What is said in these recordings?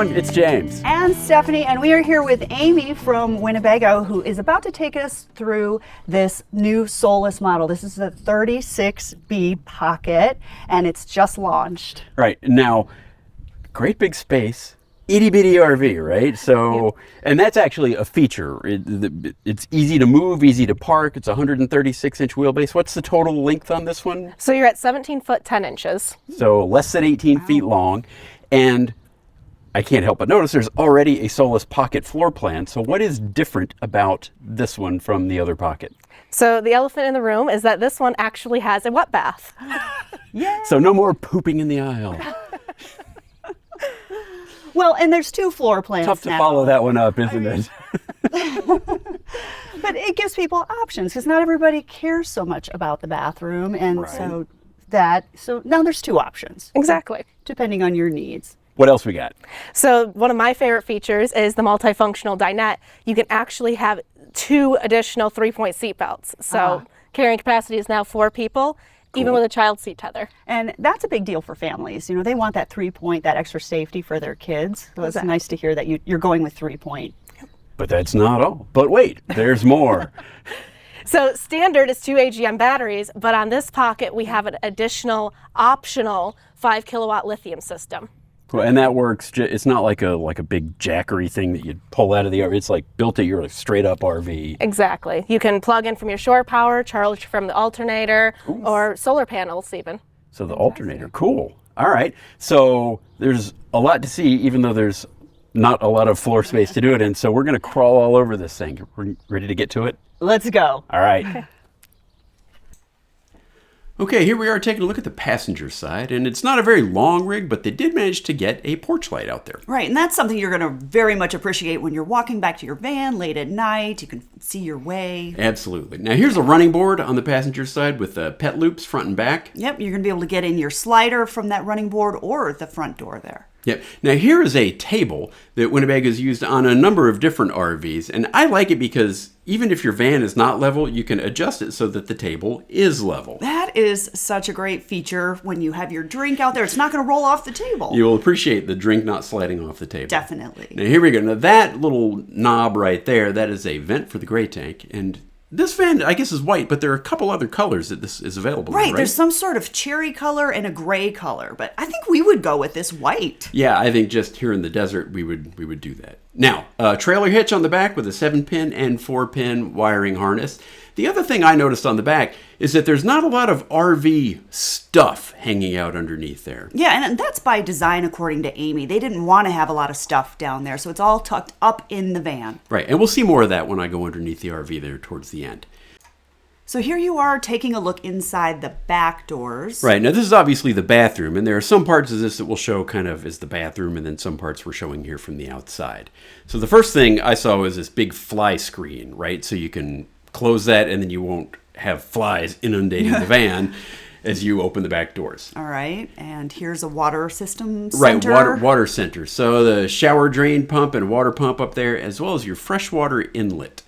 everyone, it's James. And Stephanie, and we are here with Amy from Winnebago, who is about to take us through this new Solis model. This is the 36B Pocket, and it's just launched. Right, now, great big space, itty bitty RV, right? So, and that's actually a feature. It's easy to move, easy to park. It's a 136-inch wheelbase. What's the total length on this one? So you're at 17 foot 10 inches. So less than 18 feet long. And I can't help but notice there's already a Solis Pocket floor plan. So what is different about this one from the other Pocket? So the elephant in the room is that this one actually has a wet bath. Yeah. So no more pooping in the aisle. Well, and there's two floor plans Tough to now. follow that one up, isn't it? But it gives people options because not everybody cares so much about the bathroom. And Right. so now there's two options. Exactly. Depending on your needs. What else we got? So one of my favorite features is the multifunctional dinette. You can actually have 2 additional 3-point seat belts. So carrying capacity is now 4 people, even with a child seat tether. And that's a big deal for families. You know, they want that 3-point, that extra safety for their kids. So it's nice to hear that you're going with 3-point. But that's not all. But wait, there's more. So standard is 2 AGM batteries, but on this Pocket we have an additional optional 5 kilowatt lithium system. Well, and that works. It's not like a big jackery thing that you pull out of the RV. It's like built at your straight up RV. Exactly. You can plug in from your shore power, charge from the alternator, or solar panels even. So the alternator, cool. All right. So there's a lot to see, even though there's not a lot of floor space to do it in. So we're going to crawl all over this thing. We're ready to get to it? Let's go. All right. Okay, here we are taking a look at the passenger side, and it's not a very long rig, but they did manage to get a porch light out there. Right, and that's something you're going to very much appreciate when you're walking back to your van late at night. You can see your way. Absolutely. Now here's a running board on the passenger side with pet loops front and back. Yep, you're going to be able to get in your slider from that running board or the front door there. Yep. Now here is a table that Winnebago has used on a number of different RVs, and I like it because even if your van is not level, you can adjust it so that the table is level. That is such a great feature when you have your drink out there. It's not going to roll off the table. You will appreciate the drink not sliding off the table. Definitely. Now here we go. Now that little knob right there, that is a vent for the gray tank, and this van, I guess, is white, but there are a couple other colors that this is available in, Right, there's some sort of cherry color and a gray color, but I think we would go with this white. Yeah, I think just here in the desert, we would do that. Now, trailer hitch on the back with a 7-pin and 4-pin wiring harness. The other thing I noticed on the back is that there's not a lot of RV stuff hanging out underneath there. Yeah, and that's by design, according to Amy. They didn't want to have a lot of stuff down there, so it's all tucked up in the van. Right, and we'll see more of that when I go underneath the RV there towards the end. So here you are taking a look inside the back doors. Right, now this is obviously the bathroom, and there are some parts of this that will show kind of as the bathroom, and then some parts we're showing here from the outside. So the first thing I saw was this big fly screen, right? So you can close that, and then you won't have flies inundating the van as you open the back doors. All right, and here's a water system center. Right, water center. So the shower drain pump and water pump up there, as well as your freshwater inlet.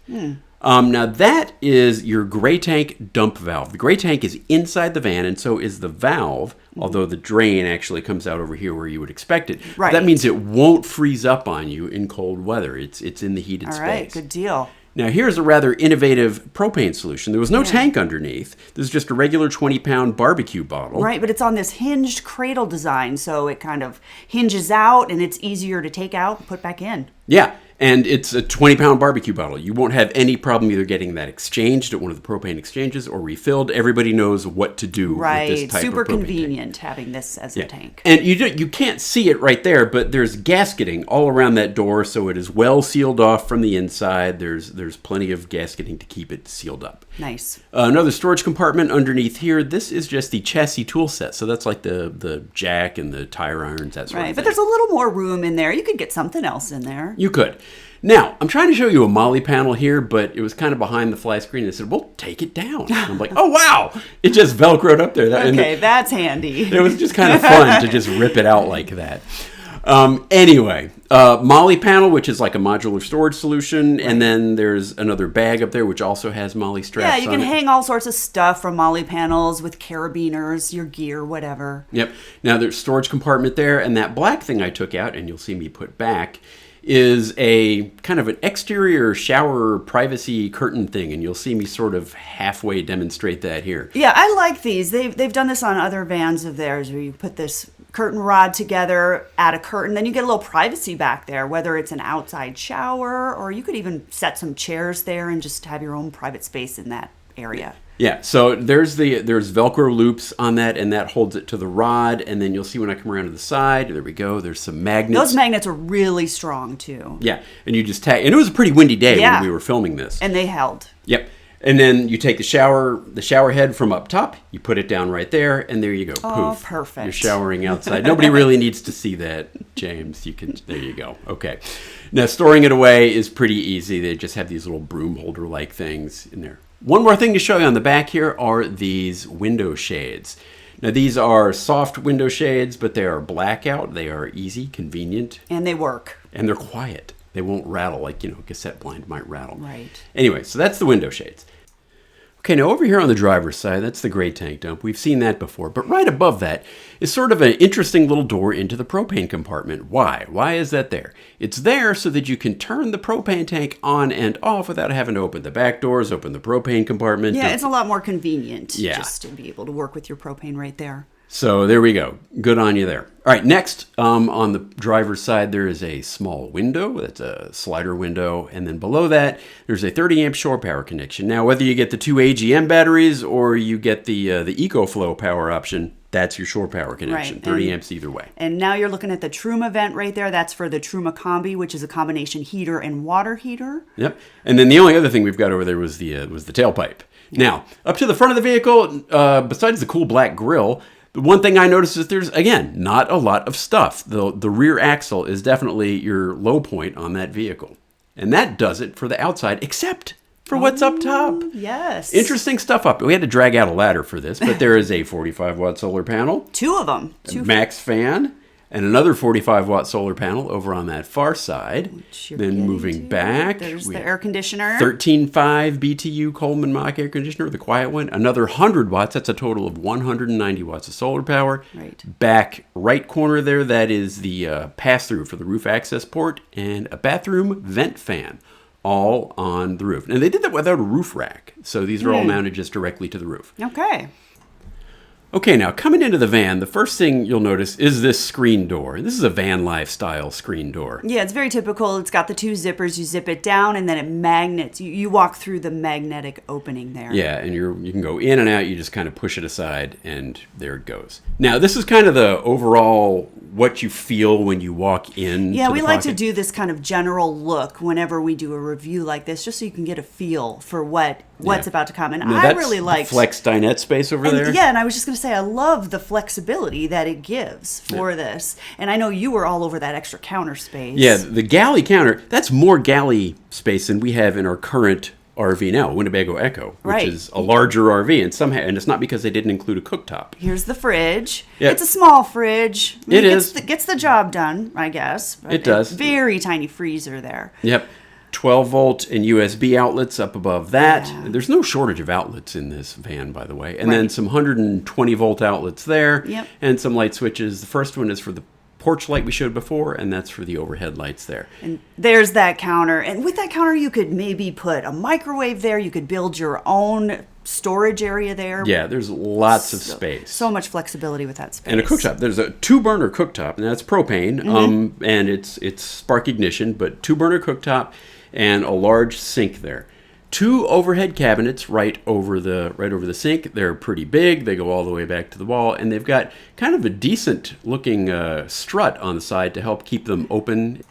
Now that is your gray tank dump valve. The gray tank is inside the van, and so is the valve, although the drain actually comes out over here where you would expect it. Right. That means it won't freeze up on you in cold weather. It's in the heated space. All right, good deal. Now here's a rather innovative propane solution. There was no tank underneath. This is just a regular 20-pound barbecue bottle. Right, but it's on this hinged cradle design, so it kind of hinges out and it's easier to take out and put back in. Yeah, and it's a 20-pound barbecue bottle. You won't have any problem either getting that exchanged at one of the propane exchanges or refilled. Everybody knows what to do with this type super of propane tank. Convenient having this as a tank. And you can't see it right there, but there's gasketing all around that door, so it is well sealed off from the inside. There's plenty of gasketing to keep it sealed up. Nice. Another storage compartment underneath here. This is just the chassis tool set, so that's like the jack and the tire irons, that sort of thing. But there's a little more room in there. You could get something else in there. You could. Now, I'm trying to show you a Molly panel here, but it was kind of behind the fly screen. They said, well, take it down. And I'm like, oh, wow. It just Velcroed up there. Okay, that's handy. It was just kind of fun to just rip it out like that. Anyway, Molly panel, which is like a modular storage solution, and then there's another bag up there which also has Molly straps. Yeah, you can on it. hang all sorts of stuff from Molly panels with carabiners, your gear, whatever. Yep. Now there's storage compartment there, and that black thing I took out, and you'll see me put back, is a kind of an exterior shower privacy curtain thing, and you'll see me sort of halfway demonstrate that here. Yeah, I like these. They've done this on other vans of theirs where you put this curtain rod together, add a curtain, then you get a little privacy back there, whether it's an outside shower or you could even set some chairs there and just have your own private space in that area. Yeah, so there's Velcro loops on that, and that holds it to the rod, and then you'll see when I come around to the side, there we go, there's some magnets. Those magnets are really strong too. Yeah, and you just tag, and it was a pretty windy day Yeah. when we were filming this. And they held. Yep. And then you take the shower head from up top, you put it down right there, and there you go. Oh, Poof. perfect. You're showering outside. Nobody really needs to see that, James. There you go. Okay. Now, storing it away is pretty easy. They just have these little broom holder-like things in there. One more thing to show you on the back here are these window shades. Now, these are soft window shades, but they are blackout. They are easy, convenient. And they work. And they're quiet. They won't rattle like, a cassette blind might rattle. Right. Anyway, so that's the window shades. Okay, now over here on the driver's side, that's the gray tank dump. We've seen that before. But right above that is sort of an interesting little door into the propane compartment. Why? Why is that there? It's there so that you can turn the propane tank on and off without having to open the back doors, open the propane compartment. Yeah, it's a lot more convenient just to be able to work with your propane right there. So there we go. Good on you there. All right, next on the driver's side, there is a small window. That's a slider window. And then below that, there's a 30 amp shore power connection. Now, whether you get the 2 AGM batteries or you get the EcoFlow power option, that's your shore power connection. Right. 30 amps either way. And now you're looking at the Truma vent right there. That's for the Truma Combi, which is a combination heater and water heater. Yep. And then the only other thing we've got over there was the tailpipe. Now, up to the front of the vehicle, besides the cool black grille, the one thing I noticed is there's, again, not a lot of stuff. The rear axle is definitely your low point on that vehicle. And that does it for the outside, except for what's up top. Yes. Interesting stuff up. We had to drag out a ladder for this, but there is a 45-watt solar panel. 2 of them. A max fan. And another 45-watt solar panel over on that far side. Then moving back. There's the air conditioner. 13.5 BTU Coleman Mach air conditioner, the quiet one. Another 100 watts. That's a total of 190 watts of solar power. Right. Back right corner there, that is the pass-through for the roof access port. And a bathroom vent fan. All on the roof. And they did that without a roof rack. So these are all mounted just directly to the roof. Okay. Okay, now coming into the van, the first thing you'll notice is this screen door. This is a van life style screen door. Yeah, it's very typical. It's got the 2 zippers. You zip it down and then it magnets. You walk through the magnetic opening there. Yeah, and you can go in and out. You just kind of push it aside and there it goes. Now, this is kind of the overall what you feel when you walk in. Yeah, we like to pocket. do this kind of general look whenever we do a review like this, just so you can get a feel for what's about to come. And Now, I that's really the like Flex Dinette space over there. Yeah, and I was just going to say, I love the flexibility that it gives for this. And I know you were all over that extra counter space. Yeah, the galley counter, that's more galley space than we have in our current RV now, Winnebago Echo, which is a larger RV, and somehow, and it's not because they didn't include a cooktop. Here's the fridge. Yeah. It's a small fridge. I mean, It gets the job done, I guess. But It does. Very tiny freezer there. Yep. 12 volt and USB outlets up above that. Yeah. There's no shortage of outlets in this van, by the way. And then some 120 volt outlets there. Yep. And some light switches. The first one is for the porch light we showed before, and that's for the overhead lights there. And there's that counter. And with that counter, you could maybe put a microwave there. You could build your own storage area there. Yeah, there's lots of space. So much flexibility with that space. And a cooktop. There's a 2-burner cooktop, and that's propane, and it's spark ignition, but 2-burner cooktop and a large sink there. 2 overhead cabinets right over the sink. They're pretty big. They go all the way back to the wall, and they've got kind of a decent looking strut on the side to help keep them open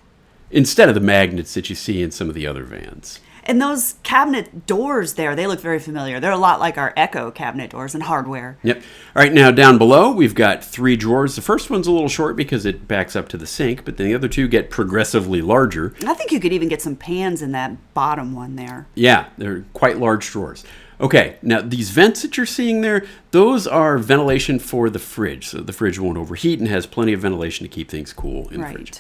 instead of the magnets that you see in some of the other vans. And those cabinet doors there, they look very familiar. They're a lot like our Echo cabinet doors and hardware. Yep. All right, now down below, we've got 3 drawers. The first one's a little short because it backs up to the sink, but then the other 2 get progressively larger. I think you could even get some pans in that bottom one there. Yeah, they're quite large drawers. Okay, now these vents that you're seeing there, those are ventilation for the fridge. So the fridge won't overheat and has plenty of ventilation to keep things cool in the fridge.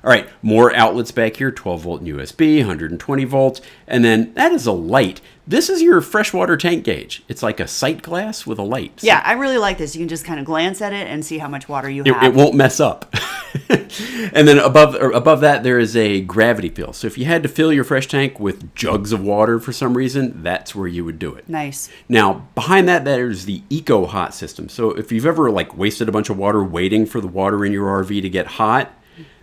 All right, more outlets back here, 12 volt and USB, 120 volts. And then that is a light. This is your freshwater tank gauge. It's like a sight glass with a light. Yeah, I really like this. You can just kind of glance at it and see how much water you have. It won't mess up. And then above that, there is a gravity fill. So if you had to fill your fresh tank with jugs of water for some reason, that's where you would do it. Nice. Now, behind that, there's the Eco Hot system. So if you've ever like wasted a bunch of water waiting for the water in your RV to get hot,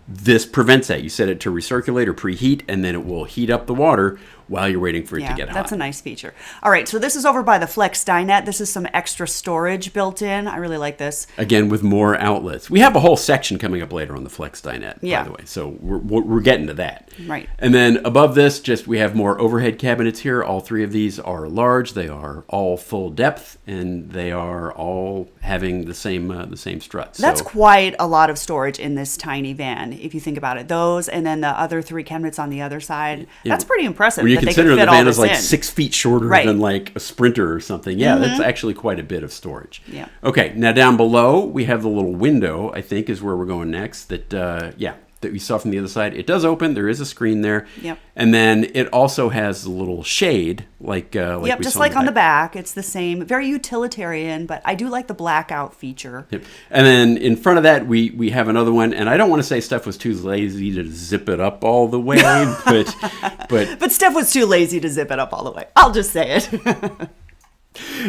this prevents that. You set it to recirculate or preheat, and then it will heat up the water while you're waiting for it to get hot. That's a nice feature. All right, so this is over by the Flex Dinette. This is some extra storage built in. I really like this. Again, with more outlets. We have a whole section coming up later on the Flex Dinette, by the way. So we're getting to that. Right. And then above this, we have more overhead cabinets here. All three of these are large. They are all full depth, and they are all having the same struts. That's quite a lot of storage in this tiny van, if you think about it. Those, and then the other three cabinets on the other side. That's pretty impressive. When you consider the van is like 6 feet shorter Right. than like a Sprinter or something. Yeah, that's actually quite a bit of storage. Yeah. Okay, now down below, we have the little window, I think is where we're going next, that we saw from the other side. It does open. There is a screen there. Yep. And then it also has a little shade, like we just saw like on the back. It's the same. Very utilitarian, but I do like the blackout feature. Yep. And then in front of that, we have another one. And I don't want to say Steph was too lazy to zip it up all the way, But Steph was too lazy to zip it up all the way. I'll just say it.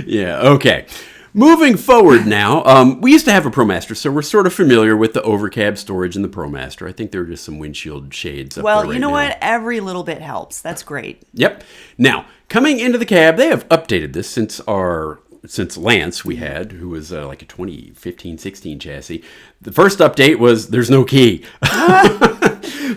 Yeah, okay. Moving forward now, we used to have a ProMaster, so we're sort of familiar with the overcab storage in the ProMaster. I think there are just some windshield shades up there right Well, you know now. what? Every little bit helps. That's great. Yep. Now, coming into the cab, they have updated this since Lance we had, who was like a 2015-16 chassis. The first update was there's no key.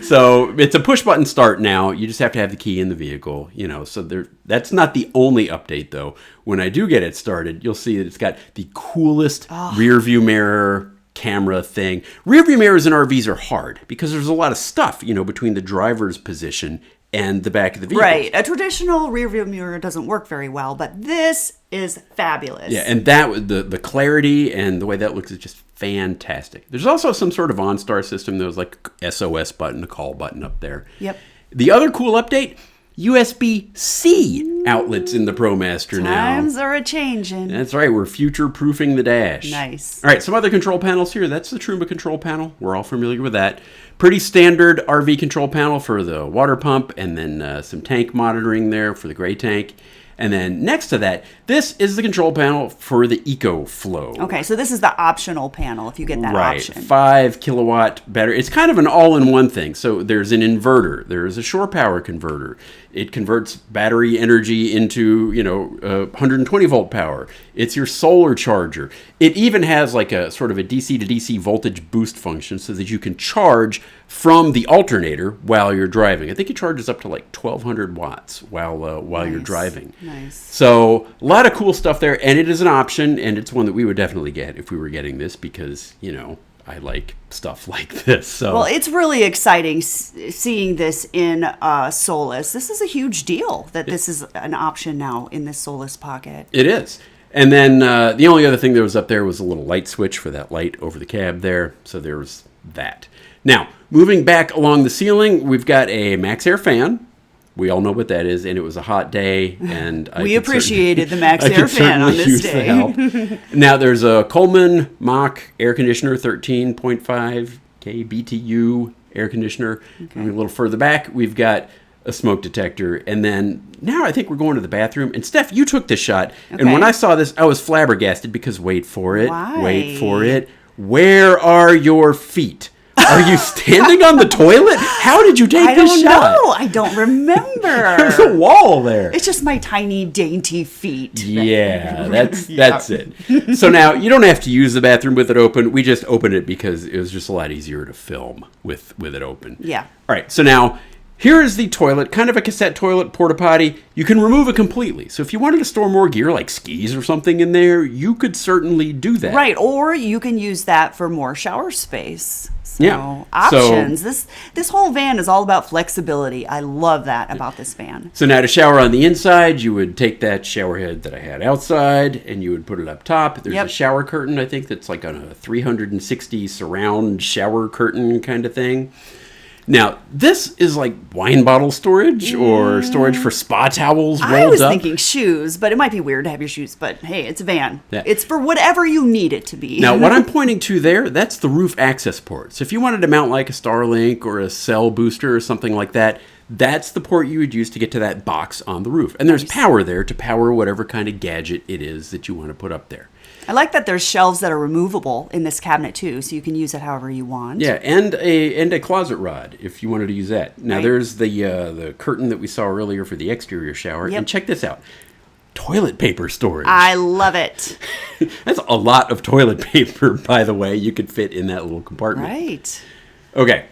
So it's a push-button start now. You just have to have the key in the vehicle, So that's not the only update, though. When I do get it started, you'll see that it's got the coolest rear view mirror camera thing. Rear view mirrors in RVs are hard because there's a lot of stuff, between the driver's position and the back of the vehicle. Right. A traditional rear view mirror doesn't work very well, but this is fabulous. Yeah, and that the clarity and the way that looks is just fantastic. There's also some sort of OnStar system. There was like a SOS button, a call button up there. Yep. The other cool update, USB-C outlets in the ProMaster now. Times are a-changing. That's right, we're future-proofing the dash. Nice. All right, some other control panels here. That's the Truma control panel. We're all familiar with that. Pretty standard RV control panel for the water pump, and then some tank monitoring there for the gray tank. And then next to that, this is the control panel for the EcoFlow. Okay, so this is the optional panel if you get that option. 5 kilowatt battery. It's kind of an all-in-one thing. So there's an inverter. There's a shore power converter. It converts battery energy into, 120 volt power. It's your solar charger. It even has like a sort of a DC to DC voltage boost function so that you can charge from the alternator while you're driving. I think it charges up to like 1,200 watts while you're driving. Nice. So a lot of cool stuff there, and it is an option, and it's one that we would definitely get if we were getting this because, I like stuff like this. So. Well, it's really exciting seeing this in Solis. This is a huge deal that this is an option now in this Solis Pocket. It is. And then the only other thing that was up there was a little light switch for that light over the cab there. So there was that. Now, moving back along the ceiling, we've got a Max Air fan. We all know what that is, and it was a hot day, and we appreciated the Max Air fan on this day. Now, there's a Coleman Mach air conditioner, 13.5 kBTU air conditioner. Okay. And a little further back, we've got a smoke detector, and then now I think we're going to the bathroom. And Steph, you took this shot, and when I saw this, I was flabbergasted because wait for it, where are your feet? Are you standing on the toilet? How did you take this shot? I don't know. I don't remember. There's a wall there. It's just my tiny, dainty feet. Yeah, that's it. So now you don't have to use the bathroom with it open. We just opened it because it was just a lot easier to film with it open. Yeah. All right. So now here is the toilet, kind of a cassette toilet, porta potty. You can remove it completely. So if you wanted to store more gear like skis or something in there, you could certainly do that. Right. Or you can use that for more shower space. So, Yeah. options. This whole van is all about flexibility. I love that about this van. So now to shower on the inside, you would take that shower head that I had outside and you would put it up top. There's a shower curtain, I think, that's like on a 360 surround shower curtain kind of thing. Now, this is like wine bottle storage or storage for spa towels rolled up. I was thinking shoes, but it might be weird to have your shoes. But hey, it's a van. Yeah. It's for whatever you need it to be. Now, what I'm pointing to there, that's the roof access port. So if you wanted to mount like a Starlink or a cell booster or something like that, that's the port you would use to get to that box on the roof. And there's power there to power whatever kind of gadget it is that you want to put up there. I like that there's shelves that are removable in this cabinet too, so you can use it however you want. Yeah, and a closet rod if you wanted to use that. Now there's the curtain that we saw earlier for the exterior shower, and check this out. Toilet paper storage. I love it. That's a lot of toilet paper, by the way, you could fit in that little compartment. Right. Okay,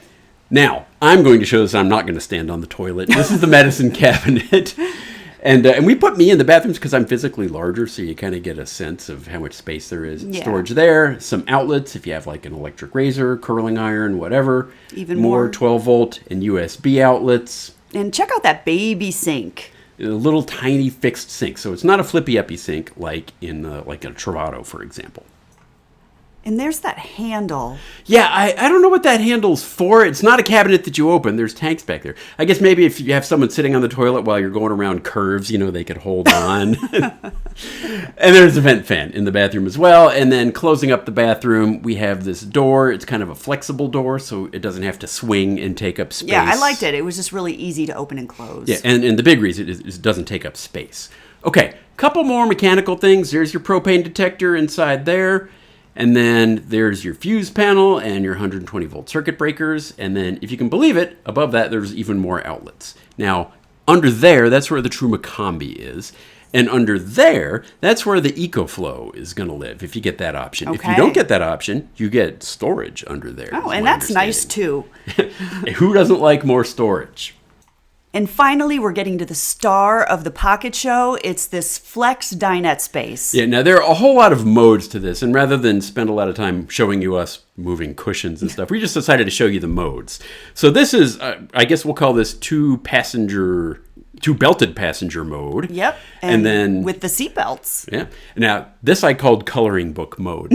now I'm going to show this. I'm not going to stand on the toilet. This is the medicine cabinet. And we put me in the bathrooms because I'm physically larger, so you kind of get a sense of how much space there is. Yeah. Storage there, some outlets if you have like an electric razor, curling iron, whatever. Even more 12-volt and USB outlets. And check out that baby sink. A little tiny fixed sink, so it's not a flippy-uppy sink like in like a Travato, for example. And there's that handle. Yeah, I don't know what that handle's for. It's not a cabinet that you open. There's tanks back there. I guess maybe if you have someone sitting on the toilet while you're going around curves, they could hold on. And there's a vent fan in the bathroom as well. And then closing up the bathroom, we have this door. It's kind of a flexible door, so it doesn't have to swing and take up space. Yeah, I liked it. It was just really easy to open and close. Yeah, and the big reason is it doesn't take up space. Okay, couple more mechanical things. There's your propane detector inside there. And then there's your fuse panel and your 120-volt circuit breakers. And then, if you can believe it, above that, there's even more outlets. Now, under there, that's where the Truma Combi is. And under there, that's where the EcoFlow is going to live, if you get that option. Okay. If you don't get that option, you get storage under there. Oh, and that's nice, too. Who doesn't like more storage? And finally, we're getting to the star of the Pocket Show. It's this Flex Dinette space. Yeah, now there are a whole lot of modes to this, and rather than spend a lot of time showing you us moving cushions and stuff, we just decided to show you the modes. So this is, I guess we'll call this two belted passenger mode. Yep. And then with the seatbelts. Yeah. Now, this I called coloring book mode.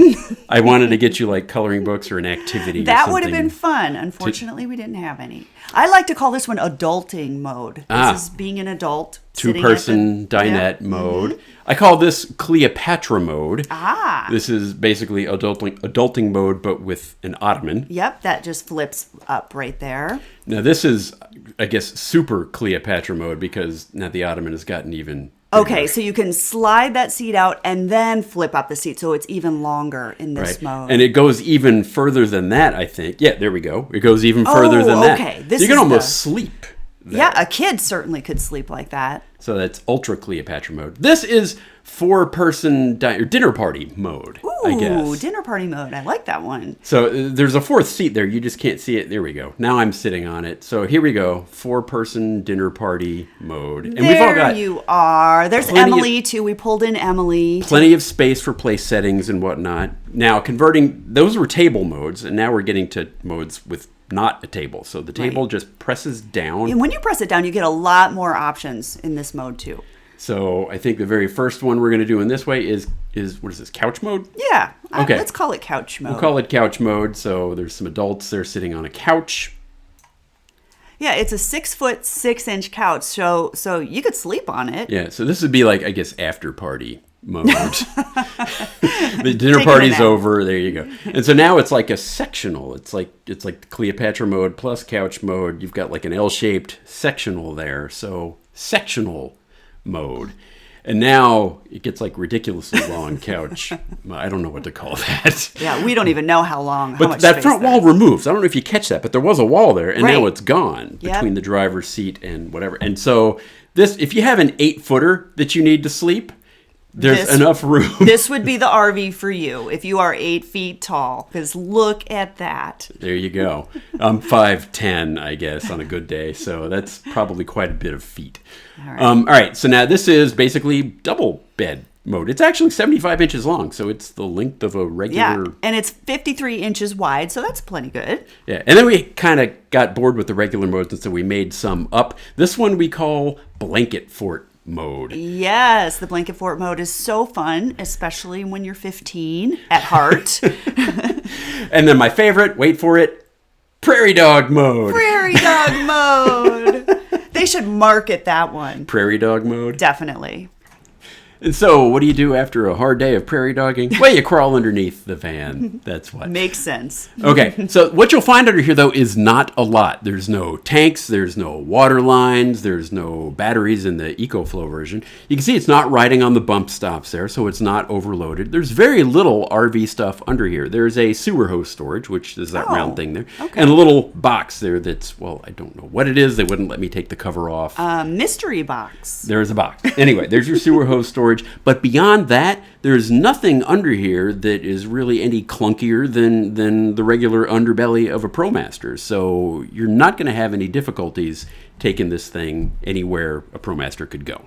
I wanted to get you like coloring books or an activity. That would have been fun. Unfortunately, we didn't have any. I like to call this one adulting mode. This is being an adult. Two-person dinette mode. Mm-hmm. I call this Cleopatra mode. Ah. This is basically adulting mode, but with an ottoman. Yep, that just flips up right there. Now this is, I guess, super Cleopatra mode because now the ottoman has gotten even bigger. Okay, so you can slide that seat out and then flip up the seat, so it's even longer in this mode. And it goes even further than that, I think. Yeah, there we go. It goes even further than that. Okay. So you can almost sleep there. Yeah, a kid certainly could sleep like that. So that's ultra Cleopatra mode. This is four-person dinner party mode, I guess. Ooh, dinner party mode. I like that one. So there's a fourth seat there. You just can't see it. There we go. Now I'm sitting on it. So here we go. Four-person dinner party mode. And we've all got you are. There's Emily, too. We pulled in Emily. Plenty of space for place settings and whatnot. Now, converting, those were table modes, and now we're getting to modes with not a table. So the table just presses down. And when you press it down, you get a lot more options in this mode, too. So I think the very first one we're going to do in this way is what is this, couch mode? Yeah. Okay. Let's call it couch mode. We'll call it couch mode. So there's some adults there sitting on a couch. Yeah, it's a 6-foot 6-inch couch, so you could sleep on it. Yeah, so this would be like, I guess, after party mode. The dinner party's over. There you go. And so now it's like a sectional. It's like Cleopatra mode plus couch mode. You've got like an L-shaped sectional there. So sectional mode. And now it gets like ridiculously long couch. I don't know what to call that. Yeah, we don't even know how long. But how much that front wall removes. I don't know if you catch that, but there was a wall there, and now it's gone between the driver's seat and whatever. And so this, if you have an 8-footer that you need to sleep, there's enough room. This would be the RV for you if you are 8 feet tall. Because look at that. There you go. I'm 5'10", I guess, on a good day. So that's probably quite a bit of feet. All right. So now this is basically double bed mode. It's actually 75 inches long, so it's the length of a regular... Yeah, and it's 53 inches wide, so that's plenty good. Yeah, and then we kind of got bored with the regular modes, and so we made some up. This one we call Blanket Fort mode. Yes, the Blanket Fort mode is so fun, especially when you're 15 at heart. And then my favorite, wait for it, Prairie Dog mode. Prairie Dog mode. They should market that one. Prairie Dog mode. Definitely. And so, what do you do after a hard day of prairie dogging? Well, you crawl underneath the van. That's what. Makes sense. Okay, so what you'll find under here, though, is not a lot. There's no tanks, there's no water lines, there's no batteries in the EcoFlow version. You can see it's not riding on the bump stops there, so it's not overloaded. There's very little RV stuff under here. There's a sewer hose storage, which is that round thing there, and a little box there that's, well, I don't know what it is. They wouldn't let me take the cover off. Mystery box. There's a box. Anyway, there's your sewer hose storage. But beyond that, there's nothing under here that is really any clunkier than the regular underbelly of a ProMaster. So you're not going to have any difficulties taking this thing anywhere a ProMaster could go.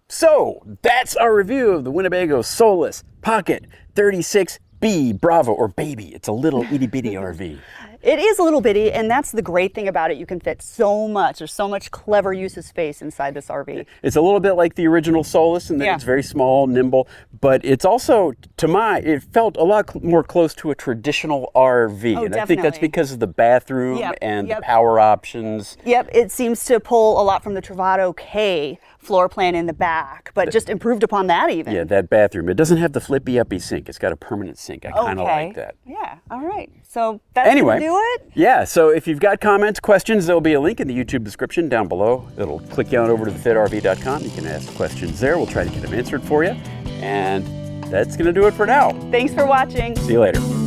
So that's our review of the Winnebago Solis Pocket 36B Bravo, or Baby. It's a little itty bitty RV. It is a little bitty, and that's the great thing about it. You can fit so much. There's so much clever use of space inside this RV. It's a little bit like the original Solis in that it's very small, nimble, but it's also, it felt a lot more close to a traditional RV. Oh, and definitely. I think that's because of the bathroom and the power options. Yep, it seems to pull a lot from the Travato K floor plan in the back, but just improved upon that even. Yeah, that bathroom. It doesn't have the flippy-uppy sink. It's got a permanent sink. I kind of like that. Yeah, all right. So that's gonna do it? Yeah, so if you've got comments, questions, there'll be a link in the YouTube description down below. It'll click you on over to thefitRV.com. You can ask questions there. We'll try to get them answered for you. And that's going to do it for now. Thanks for watching. See you later.